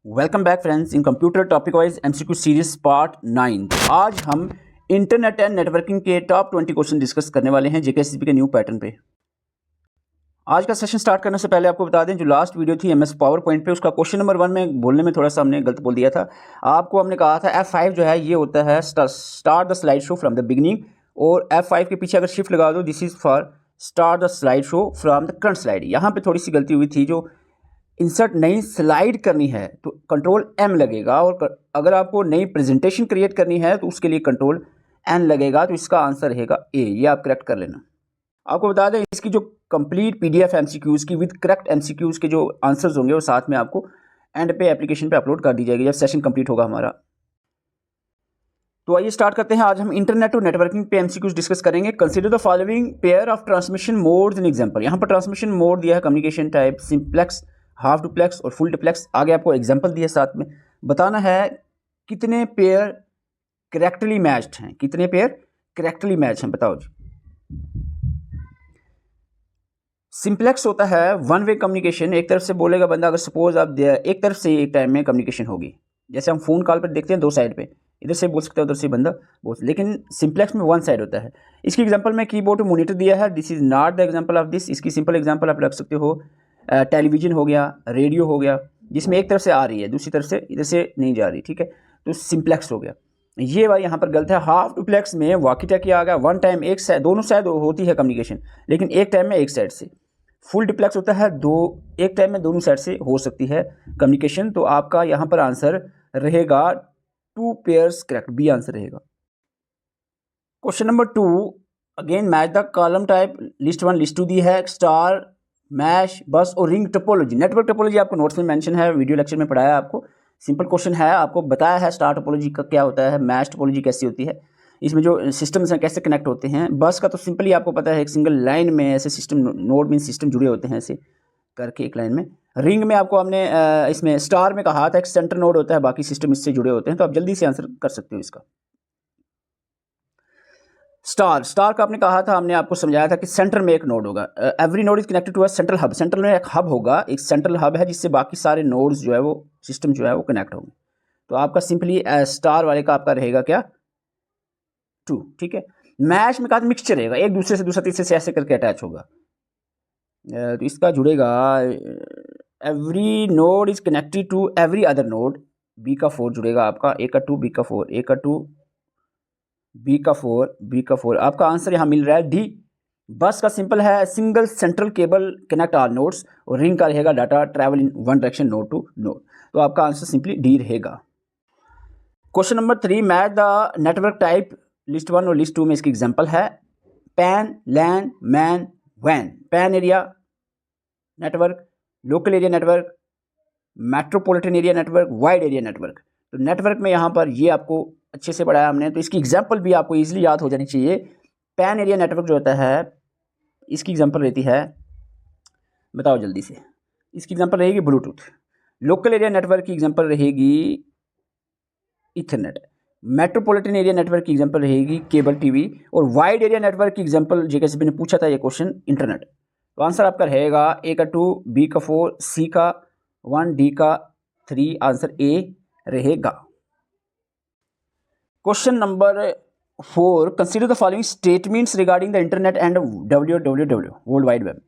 Welcome back friends इन computer topic wise MCQ series part 9। आज हम internet and networking के top 20 question discuss करने वाले हैं जेकेएसएसबी के न्यू पैटर्न पे। आज का सेशन स्टार्ट करने से पहले आपको बता दें, जो लास्ट वीडियो थी एमएस पावर पॉइंट पे, उसका क्वेश्चन नंबर 1 में बोलने में थोड़ा सा हमने गलत बोल दिया था। आपको हमने कहा था F5 जो है ये होता है start the slide show from the beginning, और F5 के पीछे अगर शिफ्ट लगा दो this is for start the slide show from the current slide. यहाँ पे थोड़ी सी गलती हुई थी, जो इंसर्ट नई स्लाइड करनी है तो कंट्रोल M लगेगा, और अगर आपको नई प्रेजेंटेशन क्रिएट करनी है तो उसके लिए कंट्रोल N लगेगा। तो इसका आंसर रहेगा A। ये आप करेक्ट कर लेना। आपको बता दें, इसकी जो कंप्लीट PDF MCQs की विद करेक्ट MCQs के जो आंसर्स होंगे वो साथ में आपको एंड पे एप्लीकेशन पे अपलोड कर दी जाएगी जब सेशन कंप्लीट होगा हमारा। तो आइए स्टार्ट करते हैं। आज हम इंटरनेट और नेटवर्किंग पे MCQs डिस्कस करेंगे। Consider the following pair of transmission modes in example. यहाँ पर ट्रांसमिशन मोड दिया है communication type, simplex, half duplex और फुल डुप्लेक्स। आगे आपको एग्जांपल दिए, साथ में बताना है कितने पेयर करेक्टली मैच्ड हैं, कितने पेयर करेक्टली मैच हैं, बताओ जी। सिंप्लेक्स होता है वन वे कम्युनिकेशन, एक तरफ से बोलेगा बंदा, अगर सपोज आप एक तरफ से एक टाइम में कम्युनिकेशन होगी, जैसे हम फोन कॉल पर देखते हैं दो साइड पे, इधर से बोल सकते हैं उधर से बंदा बोल, लेकिन सिंप्लेक्स में वन साइड होता है। इसकी एग्जांपल में कीबोर्ड मॉनिटर दिया है, this is not the example of this. इसकी सिंपल एग्जांपल आप रख सकते हो, टेलीविजन हो गया, रेडियो हो गया, जिसमें एक तरफ से आ रही है दूसरी तरफ से इधर से नहीं जा रही, ठीक है, तो सिंप्लेक्स हो गया। ये भाई यहाँ पर गलत है। हाफ डुप्लेक्स में वॉकी टॉकी आ गया, वन टाइम एक साइड, दोनों साइड होती है कम्युनिकेशन, लेकिन एक टाइम में एक साइड से। फुल डुप्लेक्स होता है एक टाइम में दोनों साइड से हो सकती है कम्युनिकेशन। तो आपका यहाँ पर आंसर रहेगा 2 पेयर्स करेक्ट, बी आंसर रहेगा। Question number 2, again match the column type, list 1 list 2 दी है, स्टार, मैश, बस और रिंग टोपोलॉजी। नेटवर्क टोपोलॉजी आपको नोट्स में मेंशन है, वीडियो लेक्चर में पढ़ाया है आपको। सिंपल क्वेश्चन है, आपको बताया है स्टार टोपोलॉजी का क्या होता है, मैश टोपोलॉजी कैसी होती है, इसमें जो सिस्टम्स हैं कैसे कनेक्ट होते हैं। बस का तो सिंपली आपको पता है, एक सिंगल लाइन में ऐसे सिस्टम, नोड में सिस्टम जुड़े होते हैं ऐसे करके एक लाइन में। रिंग में आपको हमने इसमें स्टार में कहा था एक सेंटर नोड होता है, बाकी सिस्टम इससे जुड़े होते हैं। तो आप जल्दी से आंसर कर सकते हो इसका। स्टार का आपने कहा था, हमने आपको समझाया था कि सेंटर में एक नोड होगा, every node is connected to a central hub. Central में एक हब होगा, एक सेंट्रल हब है जिससे बाकी सारे नोड्स जो है वो सिस्टम जो है वो कनेक्ट होंगे। तो आपका सिंपली स्टार वाले का आपका रहेगा क्या 2, ठीक है। मैश में कहा मिक्सचर रहेगा, एक दूसरे से दूसरा तीसरे से ऐसे करके अटैच होगा, तो इसका जुड़ेगा every node is connected to every other node, B का 4 जुड़ेगा आपका, ए का 2 बी का 4, ए का 2 बी का 4 बी का 4। आपका आंसर यहाँ मिल रहा है डी। बस का सिंपल है single central cable connect are nodes, और रिंग का रहेगा data travel in one direction node to node. तो आपका आंसर सिंपली डी रहेगा। Question number 3, match the network type, list 1 और लिस्ट 2 में इसकी एग्जांपल है, पैन, लैन, मैन, वैन। PAN area network, local area network, metropolitan area network, wide area network. तो network में यहाँ पर ये आपको अच्छे से पढ़ाया हमने, तो इसकी एग्जांपल भी आपको इजीली याद हो जानी चाहिए। पैन एरिया नेटवर्क जो होता है, इसकी एग्जांपल रहती है, बताओ जल्दी से, इसकी एग्जांपल रहेगी ब्लूटूथ। लोकल एरिया नेटवर्क की एग्जांपल रहेगी इथरनेट। मेट्रोपॉलिटन एरिया नेटवर्क की एग्जांपल रहेगी केबल टीवी, और वाइड एरिया नेटवर्क की एग्जांपल जेकेएसबी ने पूछा था ये क्वेश्चन, इंटरनेट। तो आंसर आपका रहेगा ए का 2 बी का 4 सी का 1 डी का 3, आंसर ए रहेगा। Question number 4, consider the following statements regarding the internet and www world wide web.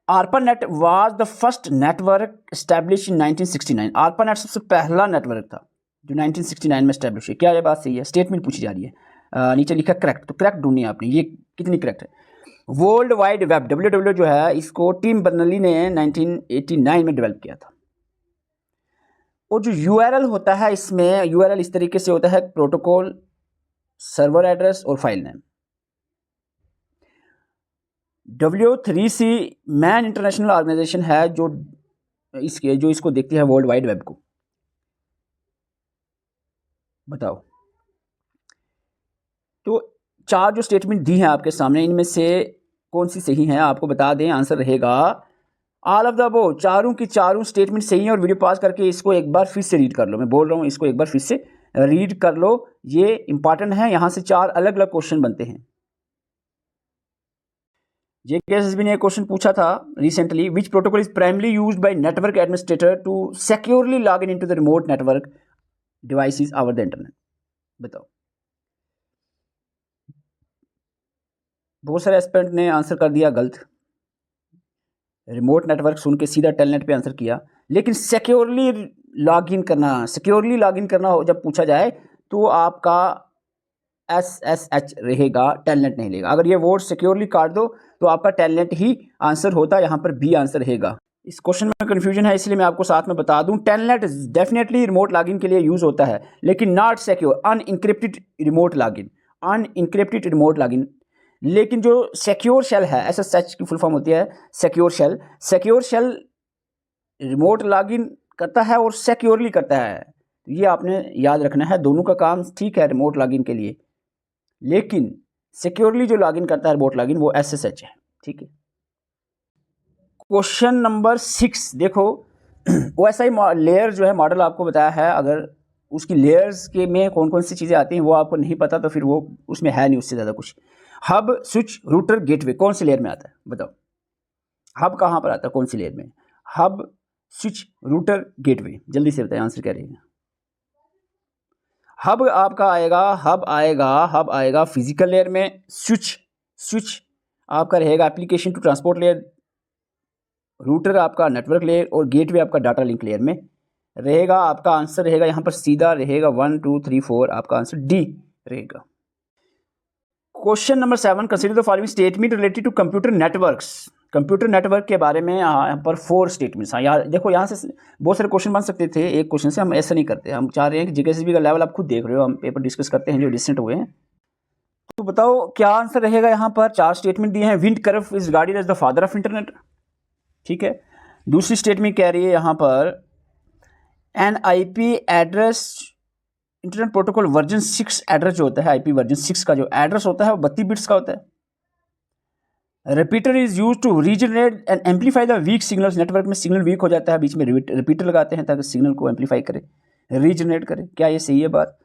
ARPANET was the first network establish in 1969। ARPANET सबसे पहला नेटवर्क था जो 1969 में एस्टैब्लिश है। क्या ये बात सही है? स्टेटमेंट पूछी जा रही है, नीचे लिखा करेक्ट, तो करेक्ट ढूंढनी है आपने, ये कितनी करेक्ट है। वर्ल्ड वाइड वेब www जो है, इसको टिम बर्नर्ली ने 1989 में डेवलप किया था। और जो URL होता है, इसमें URL इस तरीके से होता है, प्रोटोकॉल, सर्वर एड्रेस और फाइल नेम। W3C मैन इंटरनेशनल ऑर्गेनाइजेशन है जो इसको देखती है वर्ल्ड वाइड वेब को। बताओ, तो 4 जो स्टेटमेंट दी हैं आपके सामने, इनमें से कौन सी सही है आपको बता दें। आंसर रहेगा ऑल ऑफ द अबव। चारों की चारों स्टेटमेंट सही हैं, और वीडियो पास करके इसको एक बार फिर से रीड कर लो। मैं बोल रहा हूँ, इसको एक बार फिर से रीड कर लो, ये इंपॉर्टेंट है। यहाँ से 4 अलग अलग क्वेश्चन बनते हैं। जेकेएसएसबी ने एक क्वेश्चन पूछा था recently, which protocol is primarily used by network administrator to securely log in into the remote network devices over the internet. बताओ। बहुत सारे एस्पिरेंट ने आंसर कर दिया गलत, रिमोट नेटवर्क सुन के सीधा टेलनेट पे आंसर किया, लेकिन सिक्योरली लॉगिन करना हो जब पूछा जाए तो आपका SSH रहेगा, टेलनेट नहीं लेगा। अगर ये वर्ड सिक्योरली काट दो तो आपका टेलनेट ही आंसर होता, यहाँ पर बी आंसर रहेगा। इस क्वेश्चन में कन्फ्यूजन है, इसलिए मैं आपको साथ में बता दूं, टेलनेट डेफिनेटली रिमोट लॉगिन के लिए यूज़ होता है, लेकिन not secure, unencrypted remote login. लेकिन जो सिक्योर शेल है, SSH की फुल फॉर्म होती है सिक्योर शेल रिमोट लॉगिन करता है और सिक्योरली करता है। ये आपने याद रखना है, दोनों का काम ठीक है रिमोट लॉगिन के लिए, लेकिन सिक्योरली जो लॉगिन करता है रिमोट लॉगिन वो SSH है। ठीक है। क्वेश्चन नंबर 6 देखो, OSI लेयर जो है मॉडल आपको बताया है, अगर उसकी लेयर्स के में कौन कौन सी चीज़ें आती हैं वो आपको नहीं पता तो फिर वो उसमें है नहीं उससे ज़्यादा कुछ। हब, स्विच, रूटर, गेटवे कौन सी लेयर में आता है बताओ। हब कहाँ पर आता है, कौन सी लेयर में? हब, स्विच, रूटर, गेटवे, जल्दी से बताइए आंसर क्या रहेगा। हब आएगा फिजिकल लेयर में। स्विच आपका रहेगा application to transport layer. Router आपका नेटवर्क लेयर और गेटवे आपका डाटा लिंक लेयर में रहेगा। आपका आंसर रहेगा यहाँ पर सीधा रहेगा 1 2 3 4, आपका आंसर डी रहेगा। Question number 7, consider the following statement related to computer networks. Computer network के बारे में यहाँ पर 4 स्टेटमेंट्स हैं। यार देखो, यहाँ से बहुत सारे क्वेश्चन बन सकते थे एक क्वेश्चन से, हम ऐसा नहीं करते। हम चाह रहे हैं कि जेकेएसएसबी का लेवल आप खुद देख रहे हो, हम पेपर डिस्कस करते हैं जो रिसेंट हुए हैं। तो बताओ क्या आंसर रहेगा। यहाँ पर 4 स्टेटमेंट दिए हैं। विंड कर्व is regarded as the father of internet. ठीक है। दूसरी स्टेटमेंट कह रही है यहाँ पर an IP address internet protocol version 6 address जो होता है, आईपी वर्जन 6 का जो एड्रेस होता है वो 32 बिट्स का होता है। Repeater is use to regenerate and amplify the weak signals. Network में सिग्नल वीक हो जाता है, बीच में रिपीटर लगाते हैं ताकि सिग्नल को एम्पलीफाई करे, रीजनरेट करे। क्या ये सही है बात?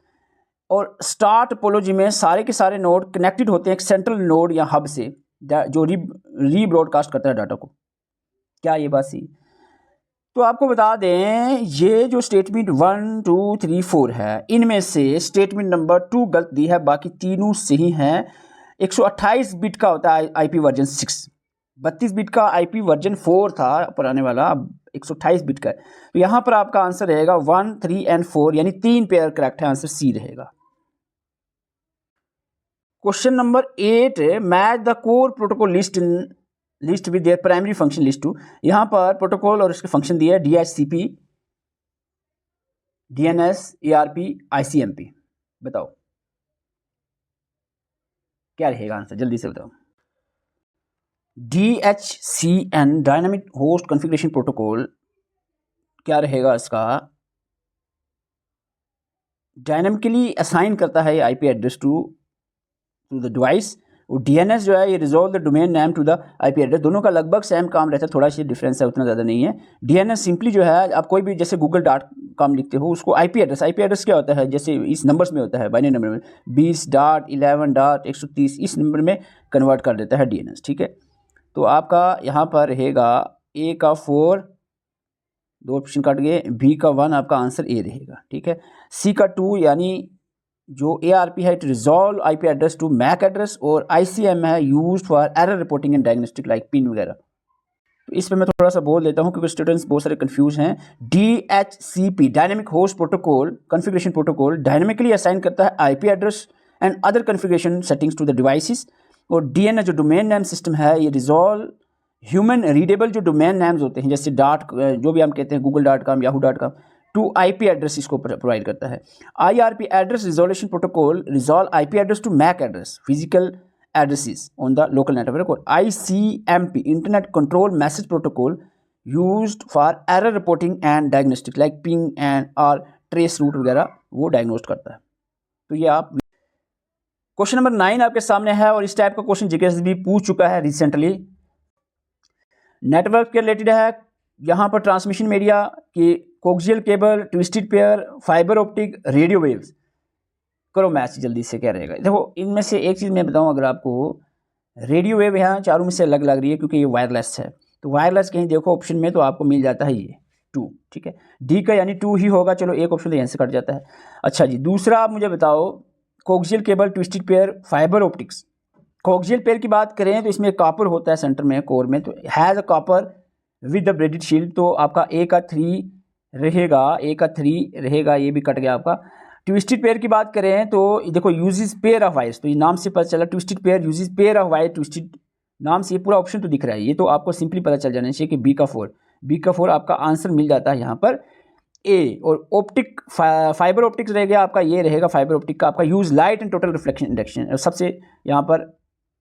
और स्टार टोपोलॉजी में सारे के सारे नोड कनेक्टेड होते हैं एक सेंट्रल नोड या हब से जो रीब्रॉडकास्ट करता है डाटा को। क्या ये बात सही? तो आपको बता दें, ये जो स्टेटमेंट 1 2 3 4 है, इनमें से स्टेटमेंट नंबर 2 गलत दी है, बाकी तीनों सही हैं। 128 बिट का होता है आईपी वर्जन 6, 32 बिट का आईपी वर्जन 4 था पुराने वाला, अब 128 बिट का है। तो यहाँ पर आपका आंसर रहेगा 1 3 एंड 4, यानी 3 पेयर करेक्ट है, आंसर सी रहेगा। Question number 8, match the core protocol list with their primary function list two. यहाँ पर प्रोटोकॉल और इसके फंक्शन दिए है DHCP, DNS, ARP, ICMP। बताओ क्या रहेगा आंसर, जल्दी से बताओ। DHCN dynamic host configuration protocol क्या रहेगा इसका? डायनामिकली असाइन करता है IP address to the device, और DNS जो है ये resolve the domain name to the IP address. दोनों का लगभग सेम काम रहता है, थोड़ा सी डिफरेंस है, उतना ज़्यादा नहीं है। DNS सिंपली जो है, आप कोई भी जैसे google.com लिखते हो उसको आईपी एड्रेस क्या होता है, जैसे इस नंबर्स में होता है, बाइनरी नंबर में 20.11.130 इस नंबर में कन्वर्ट कर देता है DNS। ठीक है। तो आपका यहाँ पर रहेगा A का 4, 2 ऑप्शन कट गए, B का 1, आपका आंसर A रहेगा। ठीक है। C का 2, यानी जो ARP है it resolve IP address to MAC address, और ICM है used for error reporting and diagnostic like ping वगैरह। तो इस पर मैं थोड़ा सा बोल देता हूँ क्योंकि स्टूडेंट्स बहुत सारे कंफ्यूज हैं। DHCP dynamic host protocol configuration protocol dynamically assign करता है IP address and other configuration settings to the devices, और DNS जो डोमेन नेम सिस्टम है ये रिजॉल्व ह्यूमन रीडेबल जो डोमेन नेम्स होते हैं, जैसे जो भी हम कहते हैं google.com, yahoo.com, to IP address इसको प्रोवाइड करता है। IRP address resolution protocol resolve IP address to MAC address physical addresses on the local network, और ICMP internet control message protocol used for error reporting and diagnostic like ping and और trace route वगैरह वो डायग्नोस्ट करता है। तो ये आप question number 9 आपके सामने है, और इस टाइप का क्वेश्चन जेकेएसएसबी पूछ चुका है रिसेंटली। नेटवर्क के रिलेटेड है। यहाँ पर ट्रांसमिशन मीडिया की coaxial cable, twisted pair, fibre optic, radio waves. करो मैच जल्दी से, क्या रहेगा। देखो इनमें से एक चीज़ मैं बताऊँ अगर आपको, रेडियो वेव यहाँ चारों में से अलग लग रही है क्योंकि ये वायरलेस है, तो वायरलेस कहीं देखो ऑप्शन में तो आपको मिल जाता है ये 2, ठीक है, डी का यानी 2 ही होगा। चलो एक ऑप्शन तो यहाँ से कट जाता है। अच्छा जी, दूसरा आप मुझे बताओ, coaxial cable, twisted pair, fibre optics. Coaxial pair की बात करें तो इसमें कॉपर होता है सेंटर में, कोर में, तो has a copper with the braided shield, तो आपका ए का 3 रहेगा, ए का 3 रहेगा, ये भी कट गया आपका। ट्विस्टेड पेयर की बात करें तो देखो यूजेस पेयर ऑफ वायर्स, तो ये नाम से पता चला twisted pair uses pair of wire, twisted नाम से ये पूरा ऑप्शन तो दिख रहा है, ये तो आपको सिंपली पता चल जाना चाहिए कि बी का 4 आपका आंसर मिल जाता है यहाँ पर ए। और ऑप्टिक फाइबर ऑप्टिक्स रह गया आपका, ये रहेगा फाइबर ऑप्टिक का आपका use light and total reflection induction, सबसे यहाँ पर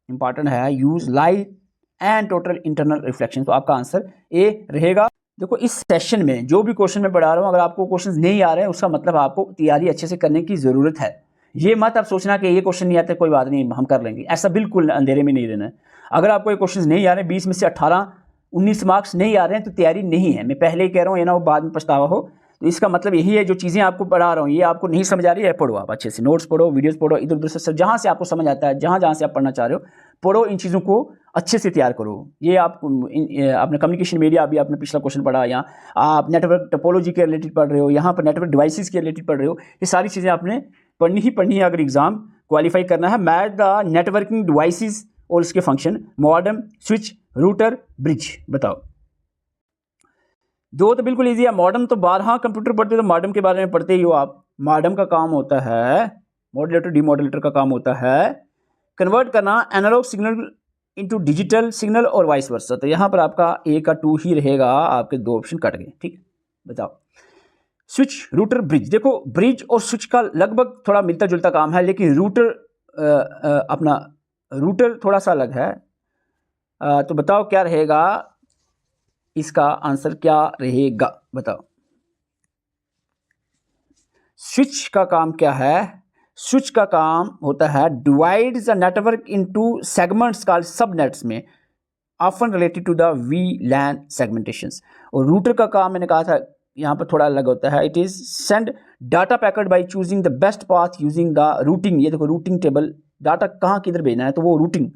इंपॉर्टेंट है use light and total internal reflection, तो आपका आंसर ए रहेगा। देखो इस सेशन में जो भी क्वेश्चन मैं पढ़ा रहा हूँ, अगर आपको क्वेश्चन नहीं आ रहे हैं उसका मतलब आपको तैयारी अच्छे से करने की ज़रूरत है। ये मत आप सोचना कि ये क्वेश्चन नहीं आते कोई बात नहीं हम कर लेंगे, ऐसा बिल्कुल अंधेरे में नहीं रहना है। अगर आपको ये क्वेश्चन नहीं आ रहे, 20 में से 18-19 मार्क्स नहीं आ रहे हैं तो तैयारी नहीं है। मैं पहले ही कह रहा हूँ, ये ना वो बाद में पछतावा हो, तो इसका मतलब यही है जो चीज़ें आपको पढ़ा रहा हूँ ये आपको नहीं समझ आ रही है, पढ़ो आप अच्छे से, नोट्स पढ़ो, वीडियोस पढ़ो, इधर उधर से जहाँ से आपको समझ आता है, जहाँ जहाँ से आप पढ़ना चाह रहे हो पढ़ो, इन चीज़ों को अच्छे से तैयार करो। ये आप अपने कम्युनिकेशन मीडिया, अभी आपने पिछला क्वेश्चन पढ़ा, यहाँ आप नेटवर्क टोपोलॉजी के रिलेटेड पढ़ रहे हो, यहाँ पर नेटवर्क डिवाइसेस के रिलेटेड पढ़ रहे हो, ये सारी चीज़ें आपने पढ़नी ही पढ़नी है अगर एग्जाम क्वालिफाई करना है। मैच द नेटवर्किंग डिवाइसेस और इसके function, modem, switch, router, bridge. बताओ, दो तो बिल्कुल ईजी है। मॉडेम तो 12 कंप्यूटर पढ़ते तो मॉडेम के बारे में पढ़ते ही हो आप। मॉडेम का काम होता है, मॉड्यूलेटर डीमॉड्यूलेटर का काम होता है कन्वर्ट करना analog signal into digital signal और वाइस वर्सा। तो यहाँ पर आपका ए का 2 ही रहेगा, आपके 2 ऑप्शन कट गए, ठीक है। बताओ, स्विच, रूटर, ब्रिज। देखो ब्रिज और स्विच का लगभग थोड़ा मिलता जुलता काम है, लेकिन रूटर अपना रूटर थोड़ा सा अलग है। तो बताओ क्या रहेगा, इसका आंसर क्या रहेगा, बताओ। स्विच का काम क्या है, स्विच का काम होता है divides the network into segments called subnets में, often related to the VLAN segmentations. और रूटर का काम मैंने कहा था यहाँ पर थोड़ा अलग होता है, it is send data packet by choosing the best path using the routing. ये देखो रूटिंग टेबल, डाटा कहाँ किधर भेजना है, तो वो रूटिंग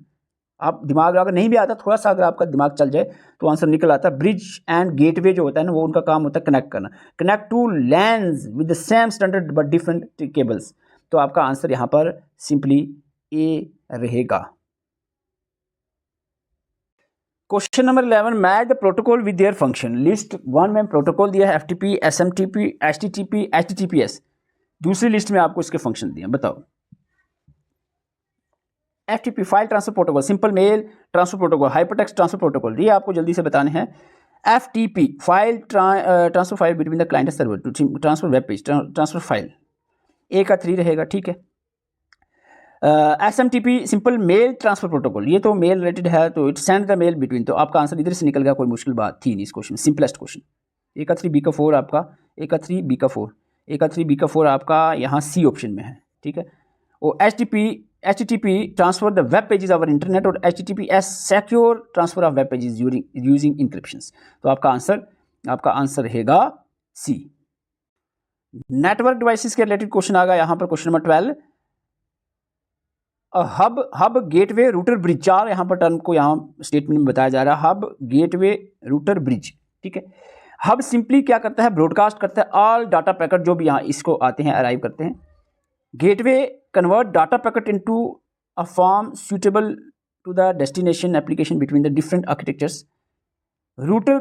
आप दिमाग अगर नहीं भी आता, थोड़ा सा अगर आपका दिमाग चल जाए तो आंसर निकल आता है। ब्रिज एंड गेटवे जो होता है ना, वो उनका काम होता है कनेक्ट करना, connect to LANs with the same standard but different cables. तो आपका आंसर यहाँ पर सिंपली ए रहेगा। Question number 11, match the protocol with their function. List 1 में प्रोटोकॉल दिया है FTP, SMTP, HTTP, HTTPS। दूसरी लिस्ट में आपको इसके फंक्शन दिए, बताओ। FTP file transfer protocol, simple mail transfer protocol, hypertext transfer protocol, ये आपको जल्दी से बताने हैं। FTP file transfer file between the client server to transfer web page, transfer file, A का 3 रहेगा, ठीक है। SMTP सिंपल मेल ट्रांसफर प्रोटोकॉल, ये तो मेल रिलेटेड है, तो it send the mail between, तो आपका आंसर इधर से निकल गया, कोई मुश्किल बात थी नहीं इस क्वेश्चन, सिंपलेस्ट क्वेश्चन। ए का 3 बी का 4 आपका, ए का 3 बी का 4, ए का 3 बी का 4 आपका यहाँ सी ऑप्शन में है, ठीक है। और HTTP transfer the web pages over internet, और HTTPS secure transfer of web pages using encryptions. तो आपका आंसर रहेगा सी। नेटवर्क डिवाइसेस के रिलेटेड क्वेश्चन आ गया यहाँ पर, question number 12। Hub gateway router bridge, 4 यहाँ पर टर्म को यहाँ स्टेटमेंट में बताया जा रहा है, हब गेटवे रूटर ब्रिज, ठीक है। हब सिंपली क्या करता है, ब्रॉडकास्ट करता है ऑल डाटा पैकेट जो भी यहाँ इसको आते हैं, अराइव करते हैं। Gateway convert data packet into a form suitable to the destination application between the different architectures. Router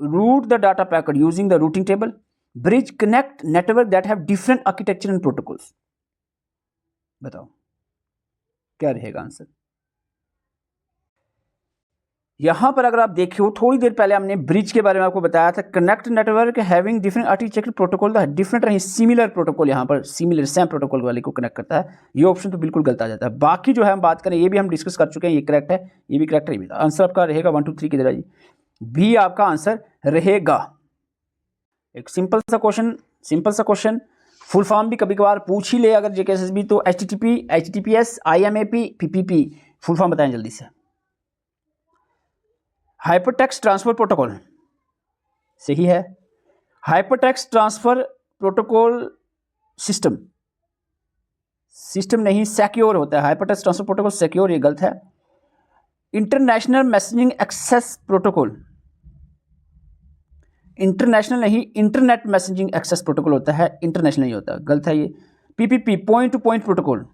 route the data packet using the routing table. Bridge connect network that have different architecture and protocols. बताओ क्या रहेगा answer. यहाँ पर अगर आप देखिए, थोड़ी देर पहले हमने ब्रिज के बारे में आपको बताया था, connect network having different architecture protocol, different रही सिमिलर प्रोटोकॉल, यहाँ पर सिमिलर सेम प्रोटोकॉल वाले को कनेक्ट करता है। ये ऑप्शन तो बिल्कुल गलत आ जाता है। बाकी जो है हम बात करें, ये भी हम डिस्कस कर चुके हैं, ये करेक्ट है, ये भी करेक्ट है, ये भी। आंसर आपका रहेगा 1 2 3 किधर है जी, बी आपका आंसर रहेगा। एक सिंपल सा क्वेश्चन, फुल फॉर्म भी कभी कभार पूछ ही ले अगर JKSSB, तो HTTP, HTTPS, IMAP, PPP, full form बताएं जल्दी से। हाइपरटेक्स्ट ट्रांसफर प्रोटोकॉल सही है, हाइपरटेक्स्ट ट्रांसफर प्रोटोकॉल सिस्टम नहीं, सिक्योर होता है। हाइपरटेक्स्ट ट्रांसफर प्रोटोकॉल सिक्योर, ये गलत है। International messaging access protocol, international नहीं, इंटरनेट मैसेजिंग एक्सेस प्रोटोकॉल होता है, इंटरनेशनल नहीं होता, गलत है ये। PPP, point to point protocol,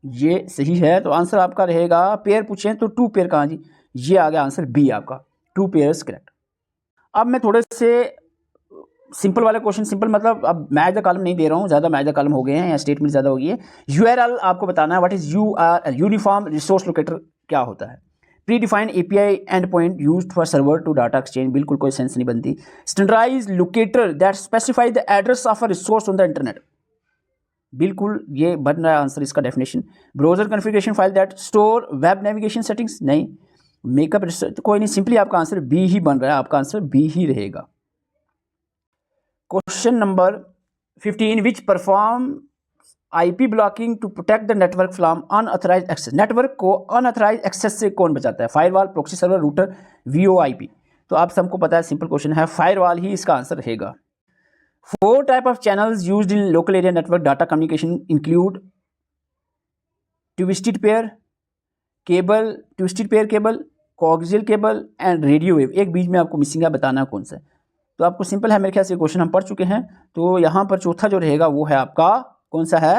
ये सही है। तो आंसर आपका रहेगा, पेयर पूछें तो 2 पेयर कहाँ जी, ये आ गया आंसर बी आपका, 2 पेयर्स करेक्ट। अब मैं थोड़े से सिंपल वाले क्वेश्चन, सिंपल मतलब अब मैच द कॉलम नहीं दे रहा हूँ, ज़्यादा मैच द कॉलम हो गए हैं या स्टेटमेंट ज़्यादा हो गई है। यूआरएल आपको बताना है, what is uniform resource locator क्या होता है। Predefined API end point used for server to data exchange, बिल्कुल कोई सेंस नहीं बनती। Standardized locator that specify the address of a resource on the internet, बिल्कुल ये बन रहा है आंसर इसका definition. Browser configuration file that store web navigation settings, नहीं। मेकअप तो कोई नहीं, सिंपली आपका आंसर बी ही बन रहा है, आपका आंसर बी ही रहेगा। Question number 15, which perform IP blocking to protect the network from unauthorized access, network को अनऑथराइज्ड एक्सेस से कौन बचाता है। Firewall, proxy server, router, VoIP. तो आप सबको पता है, सिंपल क्वेश्चन है, फायरवॉल ही इसका आंसर रहेगा। 4 type of channels used in local area network data communication include twisted pair cable, twisted pair cable, coaxial cable and radio wave. एक बीच में आपको मिसिंग है, बताना कौन सा है। तो आपको सिंपल है, मेरे ख्याल से क्वेश्चन हम पढ़ चुके हैं। तो यहाँ पर चौथा जो रहेगा वो है आपका कौन सा है,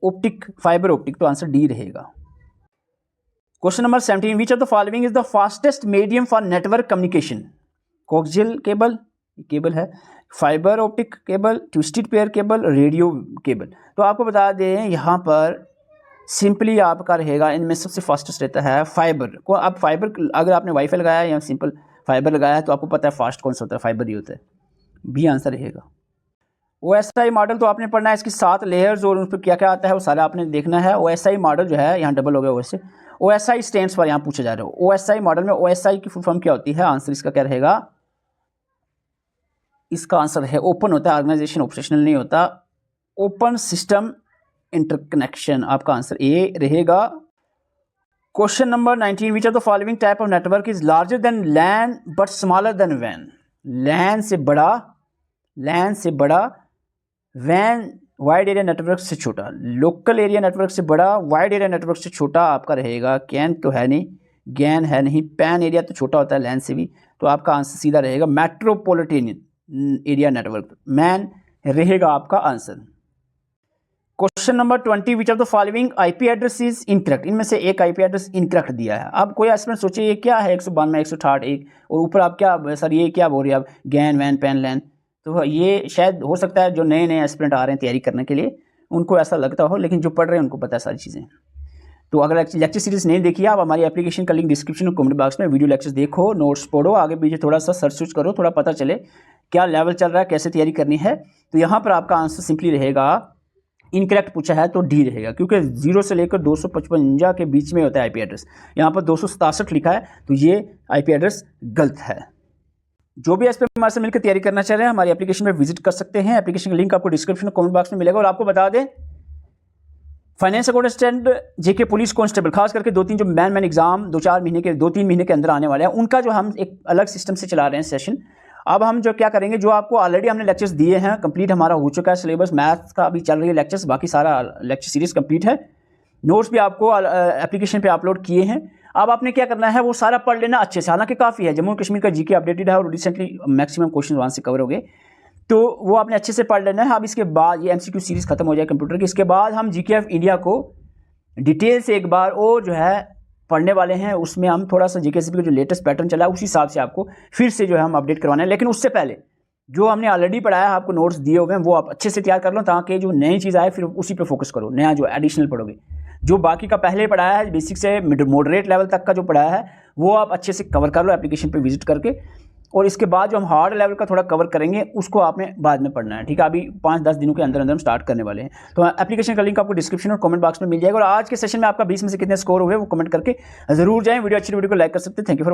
ऑप्टिक, फाइबर ऑप्टिक। तो आंसर डी रहेगा। Question number 17, which of the following is the fastest medium for network communication. Coaxial cable, cable है, fibre optic cable, twisted pair cable, radio cable. तो आपको बता दें यहाँ पर सिंपली आपका रहेगा, इनमें सबसे फास्टेस्ट रहता है फाइबर को। अब फाइबर अगर आपने वाईफाई लगाया है या सिंपल फाइबर लगाया है तो आपको पता है फास्ट कौन सा होता है, फाइबर ही होता है, बी आंसर रहेगा। ओएसआई मॉडल तो आपने पढ़ना है, इसकी 7 लेयर्स और उन पर क्या क्या आता है वो सारा आपने देखना है। ओएसआई मॉडल जो है, यहाँ डबल हो गया ओएसआई, ओएसआई स्टैंड्स पर यहाँ पूछा जा रहा है। ओएसआई मॉडल में ओएसआई की फुल फॉर्म क्या होती है, आंसर इसका क्या रहेगा, इसका आंसर है ओपन होता है, ऑर्गेनाइजेशन ऑपरेशनल नहीं होता, ओपन सिस्टम इंटरकनेक्शन। आपका आंसर ए रहेगा। Question number 19, which of the following type of network is larger than LAN but smaller than वैन। लैन से बड़ा, लैन से बड़ा, वैन वाइड एरिया नेटवर्क से छोटा। लोकल एरिया नेटवर्क से बड़ा, वाइड एरिया नेटवर्क से छोटा आपका रहेगा। कैन तो है नहीं, गैन है नहीं, पैन एरिया तो छोटा होता है लैन से भी। तो आपका आंसर सीधा रहेगा मेट्रोपॉलिटन एरिया नेटवर्क, मैन रहेगा आपका answer. Question number 20, which of the following IP address is incorrect. इनमें से एक आईपी एड्रेस इनकरेक्ट दिया है। अब कोई एस्पिरेंट सोचे ये क्या है, 192, 168 और ऊपर आप क्या सर ये क्या बोल रहे हैं आप, गैन वैन पैन लैन। तो ये शायद हो सकता है जो नए नए एस्पिरेंट आ रहे हैं तैयारी करने के लिए उनको ऐसा लगता हो, लेकिन जो पढ़ रहे हैं उनको पता है सारी चीज़ें। तो अगर लेक्चर सीरीज नहीं देखी आप, हमारी एप्लीकेशन का लिंक डिस्क्रिप्शन और कमेंट बॉक्स में, वीडियो लेक्चर्स देखो, नोट्स पढ़ो, आगे पीछे थोड़ा सा सर्च करो, थोड़ा पता चले क्या लेवल चल रहा है, कैसे तैयारी करनी है। तो यहाँ पर आपका आंसर सिंपली रहेगा, इनकरेक्ट पूछा है तो डी रहेगा, क्योंकि 0 से लेकर 255 के बीच में होता है आईपी एड्रेस। यहाँ पर 267 लिखा है, तो ये आईपी एड्रेस गलत है। जो भी इस पर हमारे से मिलकर तैयारी करना चाह रहे हैं, हमारी एप्लीकेशन में विजिट कर सकते हैं। एप्लीकेशन का लिंक आपको डिस्क्रिप्शन और कमेंट बॉक्स में मिलेगा। और आपको बता दें, फाइनेंस अकाउंटेंट, जेके पुलिस कांस्टेबल, खास करके 2-3 जो मैन एग्जाम 2-3 महीने के अंदर आने वाले हैं, उनका जो हम एक अलग सिस्टम से चला रहे हैं सेशन। अब हम जो क्या करेंगे, जो आपको ऑलरेडी हमने लेक्चर्स दिए हैं, कंप्लीट हमारा हो चुका है सिलेबस, मैथ्स का अभी चल रही है लेक्चर्स, बाकी सारा लेक्चर सीरीज कंप्लीट है, नोट्स भी आपको एप्लीकेशन पे अपलोड किए हैं। अब आपने क्या करना है, वो सारा पढ़ लेना अच्छे से, हालांकि काफ़ी है, जम्मू कश्मीर का जीके अपडेटेड है और रिसेंटली मैक्सिमम क्वेश्चन वहाँ से कवर हो गए, तो वो आपने अच्छे से पढ़ लेना है। अब इसके बाद ये एमसीक्यू सीरीज़ खत्म हो जाए कंप्यूटर की, इसके बाद हम जीकेएफ इंडिया को डिटेल से एक बार और जो है पढ़ने वाले हैं। उसमें हम थोड़ा सा जीकेएसपी का जो लेटेस्ट पैटर्न चला है उसी हिसाब से आपको फिर से जो है हम अपडेट करवाना है। लेकिन उससे पहले जो हमने ऑलरेडी पढ़ाया है, आपको नोट्स दिए हुए हैं, वो आप अच्छे से तैयार कर लो, ताकि जो नई चीज़ आए फिर उसी पे फोकस करो, नया जो एडिशनल पढ़ोगे। जो बाकी का पहले पढ़ाया है, बेसिक से मॉडरेट लेवल तक का जो पढ़ाया है, वो आप अच्छे से कवर कर लो एप्लीकेशन पे विजिट करके। और इसके बाद जो हम हार्ड लेवल का थोड़ा कवर करेंगे, उसको आपने बाद में पढ़ना है, ठीक है। अभी 5-10 दिनों के अंदर अंदर हम स्टार्ट करने वाले हैं। तो एप्लीकेशन का लिंक आपको डिस्क्रिप्शन और कमेंट बॉक्स में मिल जाएगा। और आज के सेशन में आपका 20 में से कितने स्कोर हुए वो कमेंट करके जरूर जाएं। वीडियो अच्छी वीडियो को लाइक कर सकते हैं। Thank you for